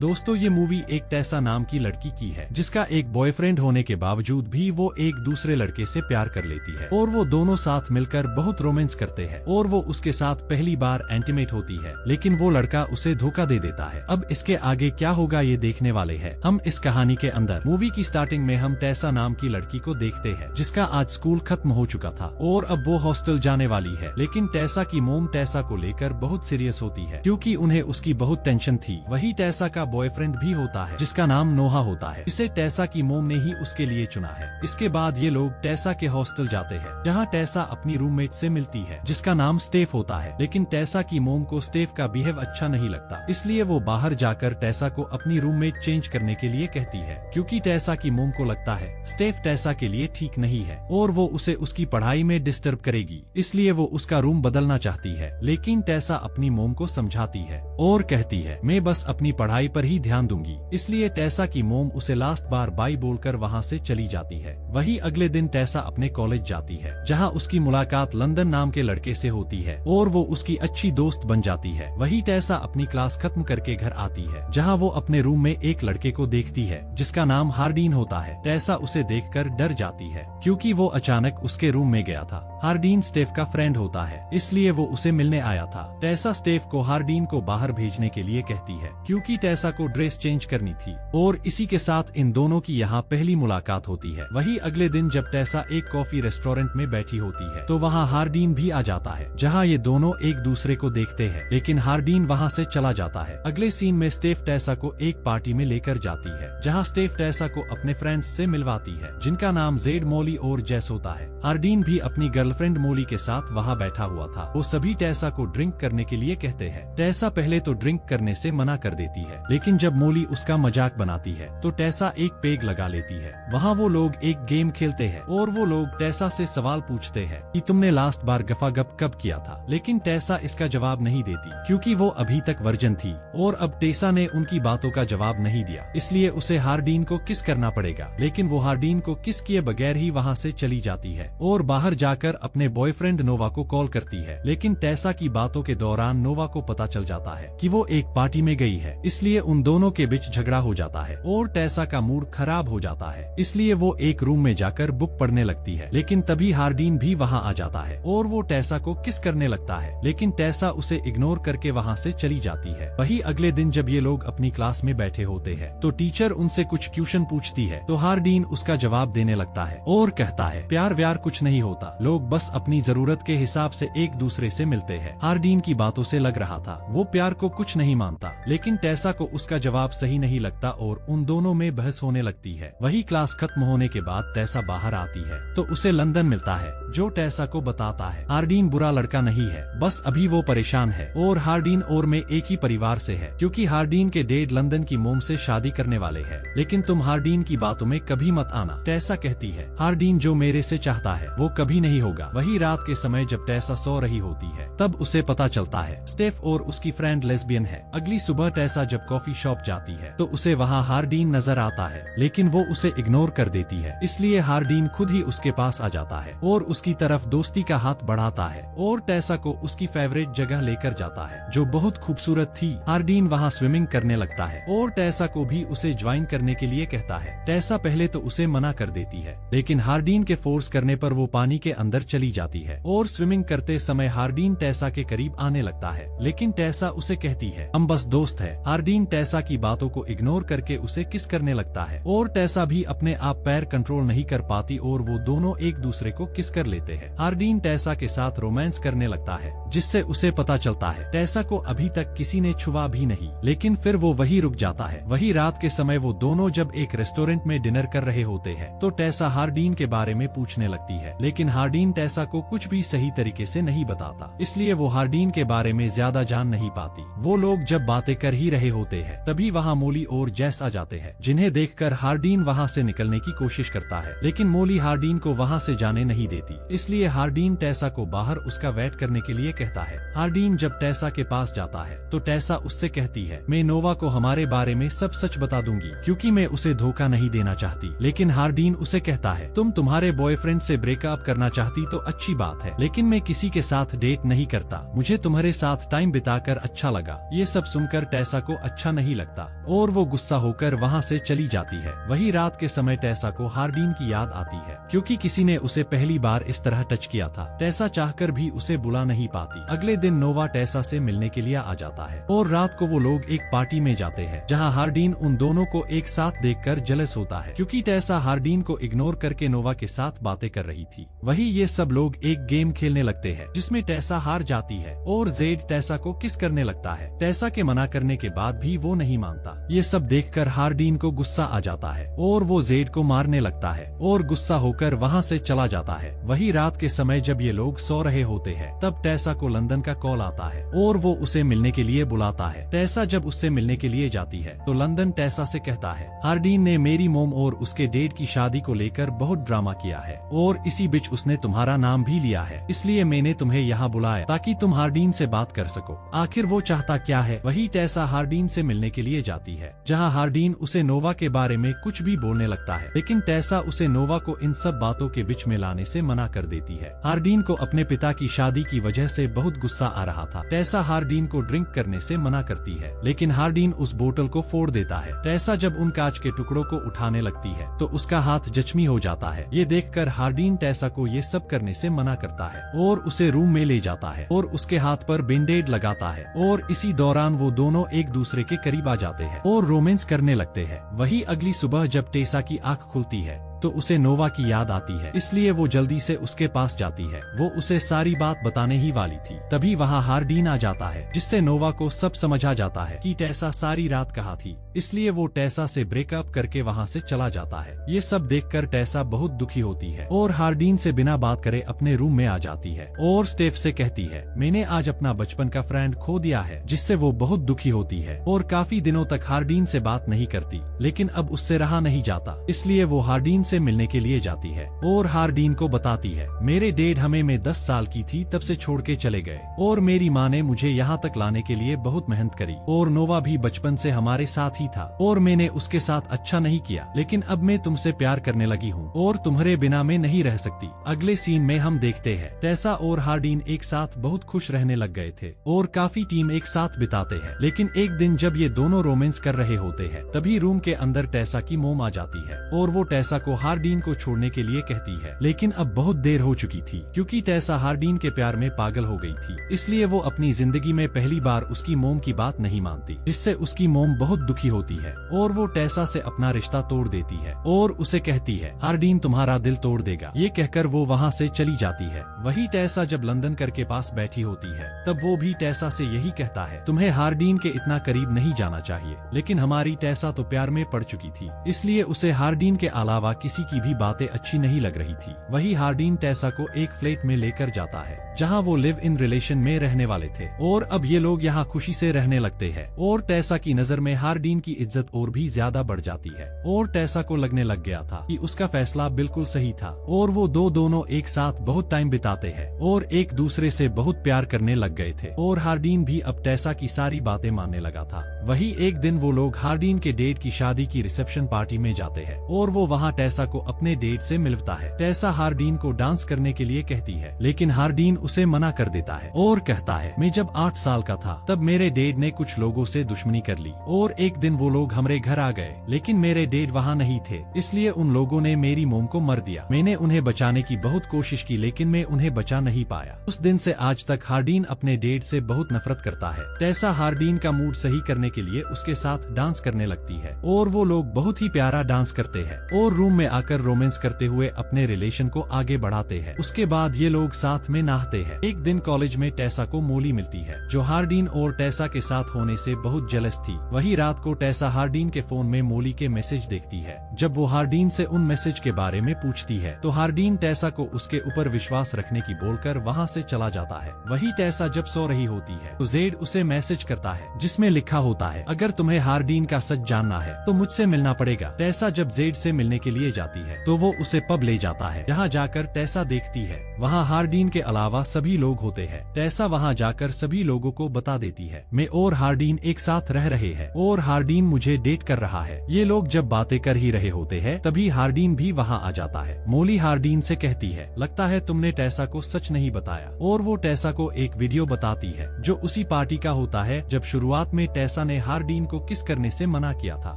दोस्तों ये मूवी एक टेसा नाम की लड़की की है जिसका एक बॉयफ्रेंड होने के बावजूद भी वो एक दूसरे लड़के से प्यार कर लेती है और वो दोनों साथ मिलकर बहुत रोमांस करते हैं और वो उसके साथ पहली बार इंटीमेट होती है, लेकिन वो लड़का उसे धोखा दे देता है। अब इसके आगे क्या होगा ये देखने वाले हैं हम इस कहानी के अंदर। मूवी की स्टार्टिंग में हम टेसा नाम की लड़की को देखते हैं जिसका आज स्कूल खत्म हो चुका था और अब वो हॉस्टल जाने वाली है, लेकिन टेसा की मोम टेसा को लेकर बहुत सीरियस होती है क्योंकि उन्हें उसकी बहुत टेंशन थी। वही टेसा का बॉयफ्रेंड भी होता है जिसका नाम नोहा होता है। इसे टेसा की मोम ने ही उसके लिए चुना है। इसके बाद ये लोग टेसा के हॉस्टल जाते हैं जहाँ टेसा अपनी रूममेट से मिलती है जिसका नाम स्टेफ होता है, लेकिन टेसा की मोम को स्टेफ का बिहेव अच्छा नहीं लगता, इसलिए वो बाहर जाकर टेसा को अपनी रूममेट चेंज करने के लिए कहती है क्योंकि टेसा की मोम को लगता है स्टेफ टेसा के लिए ठीक नहीं है और वो उसे उसकी पढ़ाई में डिस्टर्ब करेगी, इसलिए वो उसका रूम बदलना चाहती है। लेकिन टेसा अपनी मोम को समझाती है और कहती है मैं बस अपनी पढ़ाई पर ही ध्यान दूंगी, इसलिए टेसा की मोम उसे लास्ट बार बाय बोलकर वहाँ से चली जाती है। वही अगले दिन टेसा अपने कॉलेज जाती है जहाँ उसकी मुलाकात लंदन नाम के लड़के से होती है और वो उसकी अच्छी दोस्त बन जाती है। वही टेसा अपनी क्लास खत्म करके घर आती है जहाँ वो अपने रूम में एक लड़के को देखती है जिसका नाम हार्डीन होता है। टेसा उसे देखकर डर जाती है क्योंकि वो अचानक उसके रूम में गया था। हार्डीन स्टेफ का फ्रेंड होता है इसलिए वो उसे मिलने आया था। टेसा स्टेफ को हार्डीन को बाहर भेजने के लिए कहती है क्योंकि टेसा को ड्रेस चेंज करनी थी और इसी के साथ इन दोनों की यहाँ पहली मुलाकात होती है। वही अगले दिन जब टेसा एक कॉफी रेस्टोरेंट में बैठी होती है तो वहाँ हार्डीन भी आ जाता है जहाँ ये दोनों एक दूसरे को देखते हैं, लेकिन हार्डीन वहाँ से चला जाता है। अगले सीन में स्टेफ टेसा को एक पार्टी में लेकर जाती है जहाँ स्टेफ टेसा को अपने फ्रेंड्स से मिलवाती है जिनका नाम जेड, मोली और जेस होता है। हार्डीन भी अपनी गर्लफ्रेंड मोली के साथ वहाँ बैठा हुआ था। वो सभी टेसा को ड्रिंक करने के लिए कहते हैं। टेसा पहले तो ड्रिंक करने से मना कर देती है, लेकिन जब मोली उसका मजाक बनाती है तो टेसा एक पेग लगा लेती है। वहाँ वो लोग एक गेम खेलते हैं और वो लोग टेसा से सवाल पूछते हैं कि तुमने लास्ट बार गफागप कब किया था, लेकिन टेसा इसका जवाब नहीं देती क्योंकि वो अभी तक वर्जन थी और अब टेसा ने उनकी बातों का जवाब नहीं दिया, इसलिए उसे हार्डीन को किस करना पड़ेगा। लेकिन वो हार्डीन को किस किए बगैर ही वहाँ से चली जाती है और बाहर जाकर अपने बॉयफ्रेंड नोवा को कॉल करती है। लेकिन टेसा की बातों के दौरान नोवा को पता चल जाता है कि वो एक पार्टी में गई है, इसलिए उन दोनों के बीच झगड़ा हो जाता है और टेसा का मूड खराब हो जाता है, इसलिए वो एक रूम में जाकर बुक पढ़ने लगती है। लेकिन तभी हार्डीन भी वहाँ आ जाता है और वो टेसा को किस करने लगता है, लेकिन टेसा उसे इग्नोर करके वहाँ से चली जाती है। वही अगले दिन जब ये लोग अपनी क्लास में बैठे होते हैं तो टीचर उनसे कुछ क्वेश्चन पूछती है तो हार्डीन उसका जवाब देने लगता है और कहता है प्यार व्यार कुछ नहीं होता, लोग बस अपनी जरूरत के हिसाब से एक दूसरे से मिलते हैं। हार्डीन की बातों से लग रहा था वो प्यार को कुछ नहीं मानता, लेकिन टेसा को उसका जवाब सही नहीं लगता और उन दोनों में बहस होने लगती है। वही क्लास खत्म होने के बाद टेसा बाहर आती है तो उसे लंदन मिलता है जो टेसा को बताता है हार्डीन बुरा लड़का नहीं है, बस अभी वो परेशान है और हार्डीन और मैं एक ही परिवार से है क्योंकि हार्डीन के डैड लंदन की मोम से शादी करने वाले हैं, लेकिन तुम हार्डीन की बातों में कभी मत आना। टेसा कहती है हार्डीन जो मेरे से चाहता है वो कभी नहीं होगा। वही रात के समय जब टेसा सो रही होती है तब उसे पता चलता है स्टेफ और उसकी फ्रेंड लेस्बियन है। अगली सुबह टेसा जब कॉफी शॉप जाती है तो उसे वहाँ हार्डीन नजर आता है, लेकिन वो उसे इग्नोर कर देती है, इसलिए हार्डीन खुद ही उसके पास आ जाता है और उसकी तरफ दोस्ती का हाथ बढ़ाता है और टेसा को उसकी फेवरेट जगह लेकर जाता है जो बहुत खूबसूरत थी। हार्डीन वहाँ स्विमिंग करने लगता है और टेसा को भी उसे ज्वाइन करने के लिए कहता है। टेसा पहले तो उसे मना कर देती है, लेकिन हार्डीन के फोर्स करने पर वो पानी के अंदर चली जाती है और स्विमिंग करते समय हार्डीन टेसा के करीब आने लगता है, लेकिन टेसा उसे कहती है हम बस दोस्त है। हार्डीन टेसा की बातों को इग्नोर करके उसे किस करने लगता है और टेसा भी अपने आप पैर कंट्रोल नहीं कर पाती और वो दोनों एक दूसरे को किस कर लेते हैं। हार्डीन टेसा के साथ रोमांस करने लगता है जिससे उसे पता चलता है टेसा को अभी तक किसी ने छुआ भी नहीं, लेकिन फिर वो वही रुक जाता है। वही रात के समय वो दोनों जब एक रेस्टोरेंट में डिनर कर रहे होते हैं तो टेसा हार्डीन के बारे में पूछने लगती है, लेकिन हार्डीन टेसा को कुछ भी सही तरीके से नहीं बताता, इसलिए वो हार्डीन के बारे में ज्यादा जान नहीं पाती। वो लोग जब बातें कर ही रहे होते हैं तभी वहाँ मोली और जेस आ जाते हैं, जिन्हें देखकर हार्डीन वहाँ से निकलने की कोशिश करता है, लेकिन मोली हार्डीन को वहाँ से जाने नहीं देती, इसलिए हार्डीन टेसा को बाहर उसका वेट करने के लिए कहता है। हार्डीन जब टेसा के पास जाता है तो टेसा उससे कहती है मैं नोवा को हमारे बारे में सब सच बता दूंगी क्योंकि मैं उसे धोखा नहीं देना चाहती। लेकिन हार्डीन उसे कहता है तुम तुम्हारे बॉयफ्रेंड से ब्रेकअप करना चाहती तो अच्छी बात है, लेकिन मैं किसी के साथ डेट नहीं करता, मुझे तुम्हारे साथ टाइम बिताकर अच्छा लगा। ये सब सुनकर टेसा को अच्छा अच्छा नहीं लगता और वो गुस्सा होकर वहाँ से चली जाती है। वही रात के समय टेसा को हार्डीन की याद आती है, क्योंकि किसी ने उसे पहली बार इस तरह टच किया था। टेसा चाहकर भी उसे बुला नहीं पाती। अगले दिन नोवा टेसा से मिलने के लिए आ जाता है और रात को वो लोग एक पार्टी में जाते हैं, जहाँ हार्डीन उन दोनों को एक साथ देखकर जेलस होता है, क्योंकि टेसा हार्डीन को इग्नोर करके नोवा के साथ बातें कर रही थी। वही ये सब लोग एक गेम खेलने लगते हैं, जिसमें टेसा हार जाती है और जेड टेसा को किस करने लगता है। टेसा के मना करने के बाद भी वो नहीं मानता। ये सब देखकर हार्डीन को गुस्सा आ जाता है और वो जेड को मारने लगता है और गुस्सा होकर वहाँ से चला जाता है। वही रात के समय जब ये लोग सो रहे होते हैं, तब टेसा को लंदन का कॉल आता है और वो उसे मिलने के लिए बुलाता है। टेसा जब उससे मिलने के लिए जाती है तो लंदन टेसा से कहता है, हार्डीन ने मेरी मोम और उसके डेड की शादी को लेकर बहुत ड्रामा किया है और इसी बीच उसने तुम्हारा नाम भी लिया है, इसलिए मैंने तुम्हें यहाँ बुलाया ताकि तुम हार्डीन से बात कर सको। आखिर वो चाहता क्या है। वही टेसा हार्डीन से मिलने के लिए जाती है, जहाँ हार्डीन उसे नोवा के बारे में कुछ भी बोलने लगता है, लेकिन टेसा उसे नोवा को इन सब बातों के बीच में लाने से मना कर देती है। हार्डीन को अपने पिता की शादी की वजह से बहुत गुस्सा आ रहा था। टेसा हार्डीन को ड्रिंक करने से मना करती है, लेकिन हार्डीन उस बोतल को फोड़ देता है। टेसा जब उन कांच के टुकड़ों को उठाने लगती है तो उसका हाथ जख्मी हो जाता है। ये देखकर हार्डीन टेसा को ये सब करने से मना करता है और उसे रूम में ले जाता है और उसके हाथ पर बैंडेड लगाता है और इसी दौरान वो दोनों एक दूसरे के करीब आ जाते हैं और रोमांस करने लगते हैं। वही अगली सुबह जब टेसा की आंख खुलती है तो उसे नोवा की याद आती है, इसलिए वो जल्दी से उसके पास जाती है। वो उसे सारी बात बताने ही वाली थी, तभी वहाँ हार्डीन आ जाता है, जिससे नोवा को सब समझ आ जाता है कि टेसा सारी रात कहाँ थी। इसलिए वो टेसा से ब्रेकअप करके वहाँ से चला जाता है। ये सब देखकर टेसा बहुत दुखी होती है और हार्डीन से बिना बात करे अपने रूम में आ जाती है और स्टेफ से कहती है, मैंने आज अपना बचपन का फ्रेंड खो दिया है, जिससे वो बहुत दुखी होती है और काफी दिनों तक हार्डीन से बात नहीं करती। लेकिन अब उससे रहा नहीं जाता, इसलिए वो हार्डीन से मिलने के लिए जाती है और हार्डीन को बताती है, मेरे डैड हमें मैं 10 साल की थी तब से छोड़ के चले गए और मेरी माँ ने मुझे यहाँ तक लाने के लिए बहुत मेहनत करी और नोवा भी बचपन से हमारे साथ ही था और मैंने उसके साथ अच्छा नहीं किया, लेकिन अब मैं तुमसे प्यार करने लगी हूँ और तुम्हारे बिना मैं नहीं रह सकती। अगले सीन में हम देखते हैं टेसा और हार्डीन एक साथ बहुत खुश रहने लग गए थे और काफी टाइम एक साथ बिताते हैं। लेकिन एक दिन जब ये दोनों रोमांस कर रहे होते हैं, तभी रूम के अंदर टेसा की मोम आ जाती है और वो टेसा को हार्डीन को छोड़ने के लिए कहती है, लेकिन अब बहुत देर हो चुकी थी, क्योंकि टेसा हार्डीन के प्यार में पागल हो गई थी। इसलिए वो अपनी जिंदगी में पहली बार उसकी मोम की बात नहीं मानती, जिससे उसकी मोम बहुत दुखी होती है और वो टेसा से अपना रिश्ता तोड़ देती है और उसे कहती है, हार्डीन तुम्हारा दिल तोड़ देगा। ये कहकर वो वहाँ से चली जाती है। वही टेसा जब लंदन कर के पास बैठी होती है, तब वो भी टेसा से यही कहता है, तुम्हें हार्डीन के इतना करीब नहीं जाना चाहिए। लेकिन हमारी टेसा तो प्यार में पड़ चुकी थी, इसलिए उसे हार्डीन के अलावा किसी की भी बातें अच्छी नहीं लग रही थी। वही हार्डीन टेसा को एक फ्लैट में लेकर जाता है, जहां वो लिव इन रिलेशन में रहने वाले थे और अब ये लोग यहाँ खुशी से रहने लगते हैं और टेसा की नजर में हार्डीन की इज्जत और भी ज्यादा बढ़ जाती है और टेसा को लगने लग गया था कि उसका फैसला बिल्कुल सही था और वो दोनों एक साथ बहुत टाइम बिताते हैं और एक दूसरे से बहुत प्यार करने लग गए थे और हार्डीन भी अब टेसा की सारी बातें मानने लगा था। वही एक दिन वो लोग हार्डीन के डेट की शादी की रिसेप्शन पार्टी में जाते हैं और वो वहाँ टेसा को अपने डेट से मिलता है। टेसा हार्डीन को डांस करने के लिए कहती है, लेकिन हार्डीन उसे मना कर देता है और कहता है, मैं जब 8 साल का था तब मेरे डैड ने कुछ लोगों से दुश्मनी कर ली और एक दिन वो लोग हमारे घर आ गए, लेकिन मेरे डैड वहाँ नहीं थे, इसलिए उन लोगों ने मेरी मोम को मर दिया। मैंने उन्हें बचाने की बहुत कोशिश की, लेकिन मैं उन्हें बचा नहीं पाया। उस दिन से आज तक हार्डीन अपने डैड से बहुत नफरत करता है। टेसा हार्डीन का मूड सही करने के लिए उसके साथ डांस करने लगती है और वो लोग बहुत ही प्यारा डांस करते हैं और रूम में आकर रोमांस करते हुए अपने रिलेशन को आगे बढ़ाते हैं। उसके बाद ये लोग साथ में नहाते हैं। एक दिन कॉलेज में टेसा को मोली मिलती है, जो हार्डीन और टेसा के साथ होने से बहुत जेलस थी। वही रात को टेसा हार्डीन के फोन में मोली के मैसेज देखती है। जब वो हार्डीन से उन मैसेज के बारे में पूछती है तो हार्डीन टेसा को उसके ऊपर विश्वास रखने की बोलकर वहाँ से चला जाता है। वही टेसा जब सो रही होती है तो जेड उसे मैसेज करता है, जिसमें लिखा होता है, अगर तुम्हें हार्डीन का सच जानना है तो मुझसे मिलना पड़ेगा। टेसा जब जेड से मिलने के लिए ले जाती है तो वो उसे पब ले जाता है, जहाँ जाकर टेसा देखती है वहाँ हार्डीन के अलावा सभी लोग होते हैं। टेसा वहाँ जाकर सभी लोगों को बता देती है मैं और हार्डीन एक साथ रह रहे हैं और हार्डीन मुझे डेट कर रहा है। ये लोग जब बातें कर ही रहे होते हैं तभी हार्डीन भी वहाँ आ जाता है। मोली हार्डीन से कहती है लगता है तुमने टेसा को सच नहीं बताया, और वो टेसा को एक वीडियो बताती है जो उसी पार्टी का होता है जब शुरुआत में टेसा ने हार्डीन को किस करने से मना किया था।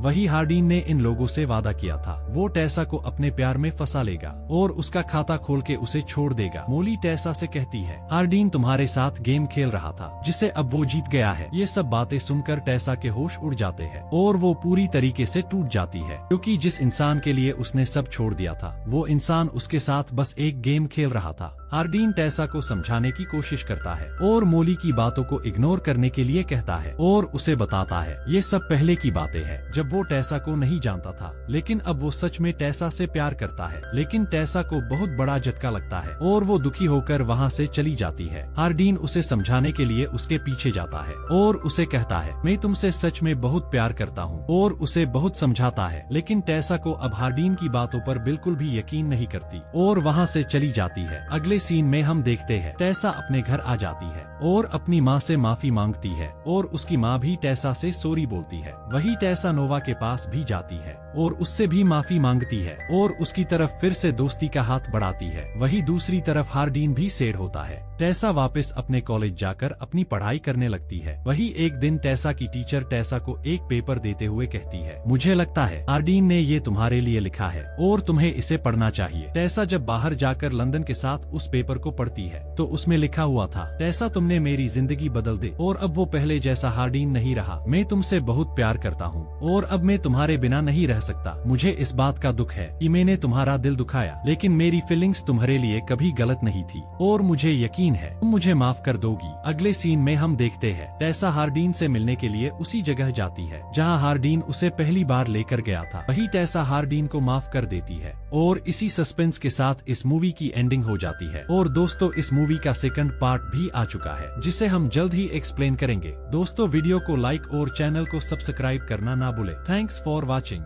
वही हार्डीन ने इन लोगों से वादा किया था वो टेसा को अपने प्यार में फंसा लेगा और उसका खाता खोल के उसे छोड़ देगा। मोली टेसा से कहती है हार्डीन तुम्हारे साथ गेम खेल रहा था जिसे अब वो जीत गया है। ये सब बातें सुनकर टेसा के होश उड़ जाते हैं और वो पूरी तरीके से टूट जाती है, क्योंकि जिस इंसान के लिए उसने सब छोड़ दिया था वो इंसान उसके साथ बस एक गेम खेल रहा था। हार्डीन टेसा को समझाने की कोशिश करता है और मोली की बातों को इग्नोर करने के लिए कहता है और उसे बताता है ये सब पहले की बातें हैं जब वो टेसा को नहीं जानता था, लेकिन अब वो सच में टेसा से प्यार करता है। लेकिन टेसा को बहुत बड़ा झटका लगता है और वो दुखी होकर वहाँ से चली जाती है। हार्डीन उसे समझाने के लिए उसके पीछे जाता है और उसे कहता है मैं तुमसे सच में बहुत प्यार करता हूँ, और उसे बहुत समझाता है। लेकिन टेसा को अब हार्डीन की बातों पर बिल्कुल भी यकीन नहीं करती और वहाँ से चली जाती है। अगले सीन में हम देखते हैं टेसा अपने घर आ जाती है और अपनी माँ से माफी मांगती है और उसकी माँ भी टेसा से सॉरी बोलती है। वही टेसा नोवा के पास भी जाती है और उससे भी माफी मांगती है और उसकी तरफ फिर से दोस्ती का हाथ बढ़ाती है। वही दूसरी तरफ हार्डीन भी सैड होता है। टेसा वापस अपने कॉलेज जाकर अपनी पढ़ाई करने लगती है। वही एक दिन टेसा की टीचर टेसा को एक पेपर देते हुए कहती है मुझे लगता है हार्डीन ने ये तुम्हारे लिए लिखा है और तुम्हें इसे पढ़ना चाहिए। टेसा जब बाहर जाकर लंदन के साथ उस पेपर को पढ़ती है तो उसमें लिखा हुआ था टेसा तुमने मेरी जिंदगी बदल दी और अब वो पहले जैसा हार्डीन नहीं रहा। मैं तुमसे बहुत प्यार करता हूँ और अब मैं तुम्हारे बिना नहीं रह सकता। मुझे इस बात का दुख है कि मैंने तुम्हारा दिल दुखाया, लेकिन मेरी फीलिंग्स तुम्हारे लिए कभी गलत नहीं थी और मुझे यकीन है तुम मुझे माफ कर दोगी। अगले सीन में हम देखते हैं टेसा हार्डीन से मिलने के लिए उसी जगह जाती है जहाँ हार्डीन उसे पहली बार लेकर गया था। वही टेसा हार्डीन को माफ कर देती है और इसी सस्पेंस के साथ इस मूवी की एंडिंग हो जाती है। और दोस्तों इस मूवी का सेकंड पार्ट भी आ चुका है जिसे हम जल्द ही एक्सप्लेन करेंगे। दोस्तों वीडियो को लाइक और चैनल को सब्सक्राइब करना ना भूले। Thanks for watching.